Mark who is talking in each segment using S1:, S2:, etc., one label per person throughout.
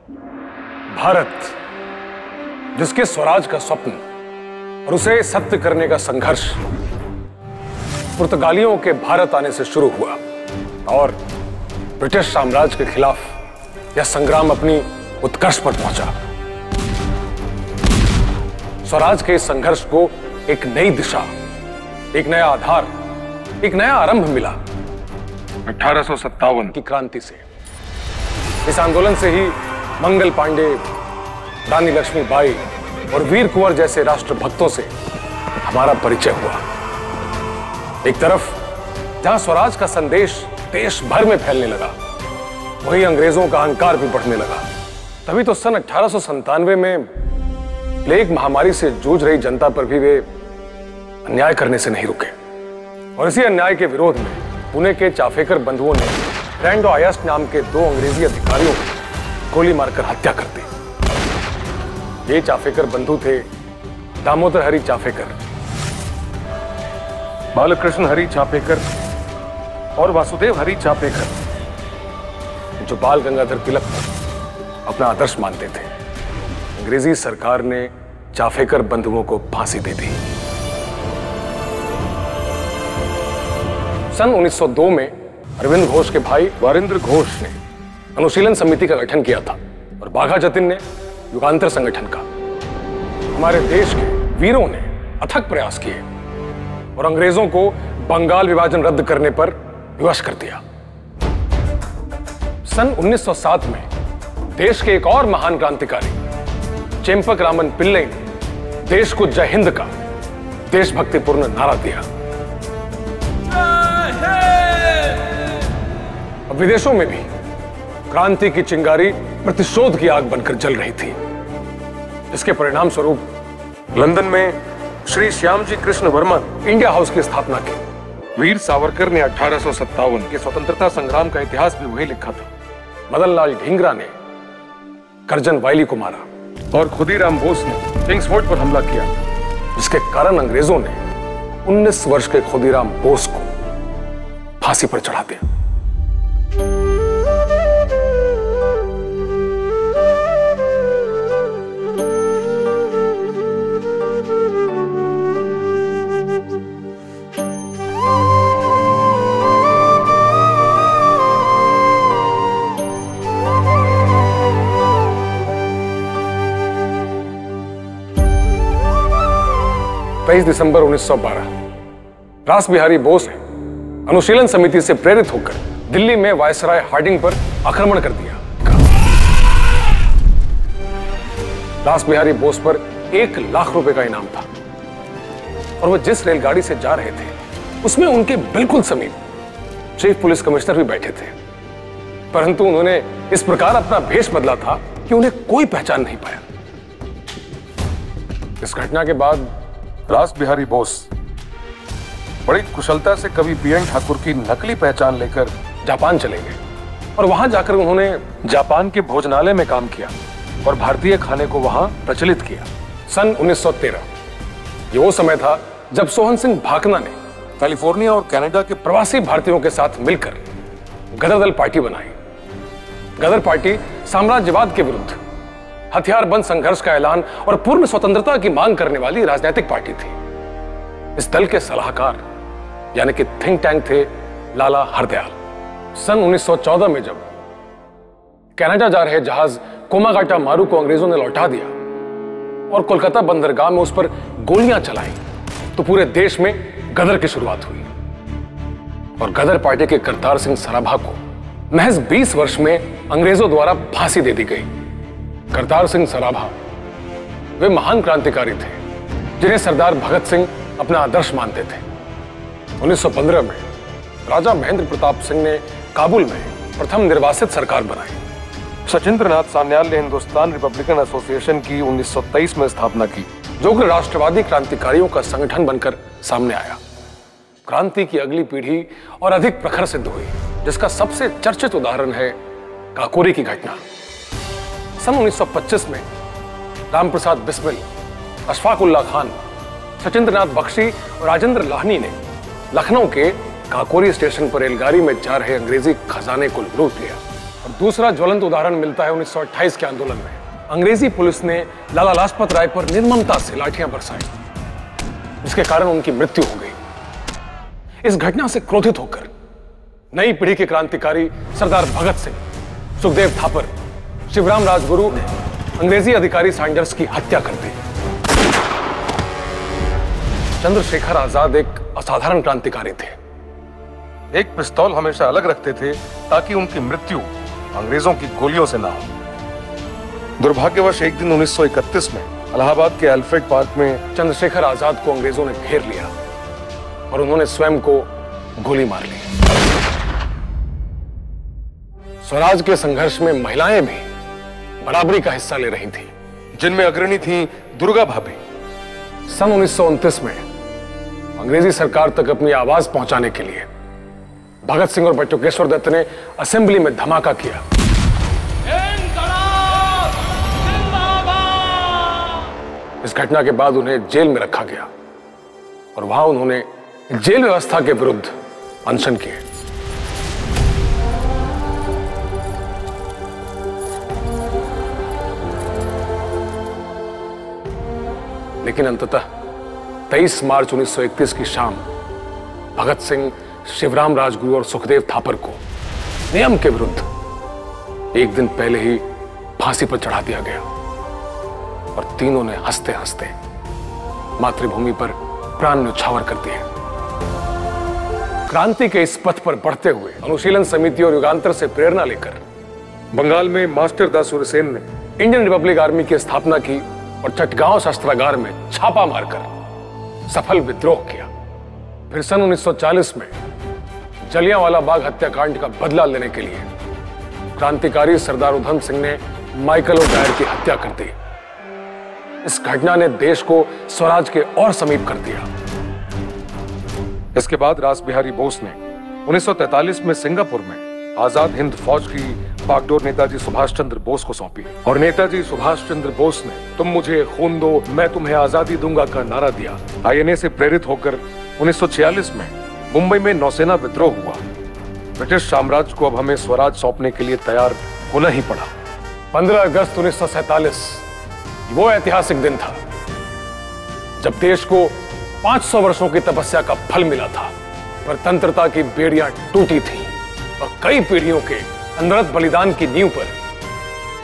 S1: भारत, जिसके स्वराज का स्वप्न और उसे सत्य करने का संघर्ष पुर्तगालियों के भारत आने से शुरू हुआ और ब्रिटिश साम्राज्य के खिलाफ यह संग्राम अपनी उत्कर्ष पर पहुंचा। स्वराज के इस संघर्ष को एक नई दिशा, एक नया आधार, एक नया आरंभ मिला 1857 की क्रांति से। इस आंदोलन से ही मंगल पांडे, रानी लक्ष्मीबाई और वीर कुंवर जैसे राष्ट्रभक्तों से हमारा परिचय हुआ। एक तरफ जहां स्वराज का संदेश देश भर में फैलने लगा, वहीं अंग्रेजों का अहंकार भी बढ़ने लगा। तभी तो सन 1897 में प्लेग महामारी से जूझ रही जनता पर भी वे अन्याय करने से नहीं रुके और इसी अन्याय के विरोध में पुणे के चाफेकर बंधुओं ने रैंडो आयस्ट नाम के 2 अंग्रेजी अधिकारियों की गोली मारकर हत्या कर दी। ये चाफेकर बंधु थे दामोदर हरी चाफेकर, बालकृष्ण हरी चाफेकर और वासुदेव हरी चाफेकर, जो बाल गंगाधर तिलक को अपना आदर्श मानते थे। अंग्रेजी सरकार ने चाफेकर बंधुओं को फांसी दे दी। सन 1902 में अरविंद घोष के भाई वारिंद्र घोष ने अनुशीलन समिति का गठन किया था और बाघा जतिन ने युगांतर संगठन का। हमारे देश के वीरों ने अथक प्रयास किए और अंग्रेजों को बंगाल विभाजन रद्द करने पर विवश कर दिया। सन 1907 में देश के एक और महान क्रांतिकारी चेम्पक रामन पिल्लई ने देश को जय हिंद का देशभक्तिपूर्ण नारा दिया। अब विदेशों में भी क्रांति की चिंगारी प्रतिशोध की आग बनकर जल रही थी। इसके परिणाम स्वरूप लंदन में श्री श्यामजी कृष्ण वर्मा इंडिया हाउस की स्थापना की। वीर सावरकर ने 1857 के स्वतंत्रता संग्राम का इतिहास भी वही लिखा था। मदनलाल ढींगरा ने करजन वायली को मारा और खुदीराम बोस ने किंग्सफोर्ड पर हमला किया, जिसके कारण अंग्रेजों ने 19 वर्ष के खुदीराम बोस को फांसी पर चढ़ा दिया। 23 दिसंबर 1912 रास बिहारी बोस ने अनुशीलन समिति से प्रेरित होकर दिल्ली में वायसराय हार्डिंग पर आक्रमण कर दिया। रास बिहारी बोस पर 1 लाख रुपए का इनाम था और वो जिस रेलगाड़ी से जा रहे थे उसमें उनके बिल्कुल समीप चीफ पुलिस कमिश्नर भी बैठे थे, परंतु उन्होंने इस प्रकार अपना भेष बदला था कि उन्हें कोई पहचान नहीं पाया। इस घटना के बाद रास बिहारी बोस बड़ी कुशलता से कवि बीएन ठाकुर की नकली पहचान लेकर जापान चले गए और वहां जाकर उन्होंने जापान के भोजनालय में काम किया और भारतीय खाने को वहां प्रचलित किया। सन 1913 ये वो समय था जब सोहन सिंह भाकना ने कैलिफोर्निया और कनाडा के प्रवासी भारतीयों के साथ मिलकर गदर दल पार्टी बनाई। गदर पार्टी साम्राज्यवाद के विरुद्ध हथियारबंद संघर्ष का ऐलान और पूर्ण स्वतंत्रता की मांग करने वाली राजनीतिक पार्टी थी। इस दल के सलाहकार यानी कि थिंक टैंक थे लाला हरदयाल। सन 1914 में जब कनाडा जा रहे जहाज कोमागाटा मारू को अंग्रेजों ने लौटा दिया और कोलकाता बंदरगाह में उस पर गोलियां चलाई, तो पूरे देश में गदर की शुरुआत हुई और गदर पार्टी के करतार सिंह सराभा को महज 20 वर्ष में अंग्रेजों द्वारा फांसी दे दी गई। करतार सिंह सराभा वे महान क्रांतिकारी थे जिन्हें सरदार भगत सिंह अपना आदर्श मानते थे। 1915 में राजा महेंद्र प्रताप सिंह ने काबुल में प्रथम निर्वासित सरकार बनाई। सचिंद्रनाथ सान्याल ने हिंदुस्तान रिपब्लिकन एसोसिएशन की 1923 में स्थापना की, जो कि राष्ट्रवादी क्रांतिकारियों का संगठन बनकर सामने आया। क्रांति की अगली पीढ़ी और अधिक प्रखर सिद्ध हुई, जिसका सबसे चर्चित उदाहरण है काकोरी की घटना। सन 1925 में रामप्रसाद बिस्मिल, अशफाक उल्लाह खान, सचिंद्रनाथ बख्शी और राजेंद्र लाहनी ने लखनऊ के काकोरी स्टेशन पर रेलगाड़ी में जा रहे अंग्रेजी खजाने को लूट लिया और दूसरा ज्वलंत उदाहरण मिलता है 1928 के आंदोलन में। अंग्रेजी पुलिस ने लाला लाजपत राय पर निर्ममता से लाठियां बरसाई, जिसके कारण उनकी मृत्यु हो गई। इस घटना से क्रोधित होकर नई पीढ़ी के क्रांतिकारी सरदार भगत सिंह, सुखदेव थापर, शिवराम राजगुरु ने अंग्रेजी अधिकारी सैंडर्स की हत्या कर दी। चंद्रशेखर आजाद एक असाधारण क्रांतिकारी थे। एक पिस्तौल हमेशा अलग रखते थे ताकि उनकी मृत्यु अंग्रेजों की गोलियों से ना हो। दुर्भाग्यवश एक दिन 1931 में इलाहाबाद के अल्फ्रेड पार्क में चंद्रशेखर आजाद को अंग्रेजों ने घेर लिया और उन्होंने स्वयं को गोली मार ली। स्वराज के संघर्ष में महिलाएं भी बराबरी का हिस्सा ले रही थीं, जिनमें अग्रणी थीं दुर्गा भाभी। सन 1929 में अंग्रेजी सरकार तक अपनी आवाज पहुंचाने के लिए भगत सिंह और बटुकेश्वर दत्त ने असेंबली में धमाका किया। इस घटना के बाद उन्हें जेल में रखा गया और वहां उन्होंने जेल व्यवस्था के विरुद्ध अनशन किए। लेकिन अंततः 23 मार्च 1931 की शाम भगत सिंह, शिवराम राजगुरु और सुखदेव थापर को नियम के विरुद्ध एक दिन पहले ही फांसी पर चढ़ा दिया गया और तीनों ने हंसते हंसते मातृभूमि पर प्राण न्यौछावर कर दिए। क्रांति के इस पथ पर बढ़ते हुए अनुशीलन समिति और युगांतर से प्रेरणा लेकर बंगाल में मास्टर दासुरसेन ने इंडियन रिपब्लिक आर्मी की स्थापना की और चटगांव शस्त्रागार में छापा मारकर सफल विद्रोह किया। फिर सन 1940 में जलियांवाला बाग हत्याकांड का बदला लेने के लिए क्रांतिकारी सरदार उधम सिंह ने माइकल ओडायर की हत्या कर दी। इस घटना ने देश को स्वराज के और समीप कर दिया। इसके बाद रासबिहारी बोस ने 1943 में सिंगापुर में आजाद हिंद फौज की बागडोर नेताजी सुभाष चंद्र बोस को सौंपी और नेताजी सुभाष चंद्र बोस ने तुम मुझे खून दो मैं तुम्हें आजादी दूंगा का नारा दिया। आईएनए से प्रेरित होकर 1946 में मुंबई में नौसेना विद्रोह हुआ। ब्रिटिश साम्राज्य को अब हमें स्वराज सौंपने के लिए तैयार होना ही पड़ा। 15 अगस्त 1947 वो ऐतिहासिक दिन था जब देश को 500 वर्षों की तपस्या का फल मिला था। स्वतंत्रता की बेड़ियां टूटी थीं और कई पीढ़ियों के अनवरत बलिदान की नींव पर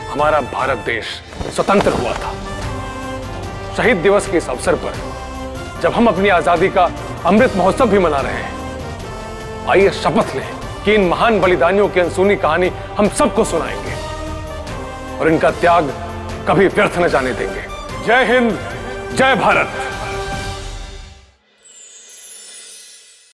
S1: हमारा भारत देश स्वतंत्र हुआ था। शहीद दिवस के इस अवसर पर जब हम अपनी आजादी का अमृत महोत्सव भी मना रहे हैं, आइए शपथ लें कि इन महान बलिदानियों की अनसुनी कहानी हम सबको सुनाएंगे और इनका त्याग कभी व्यर्थ न जाने देंगे। जय हिंद, जय भारत।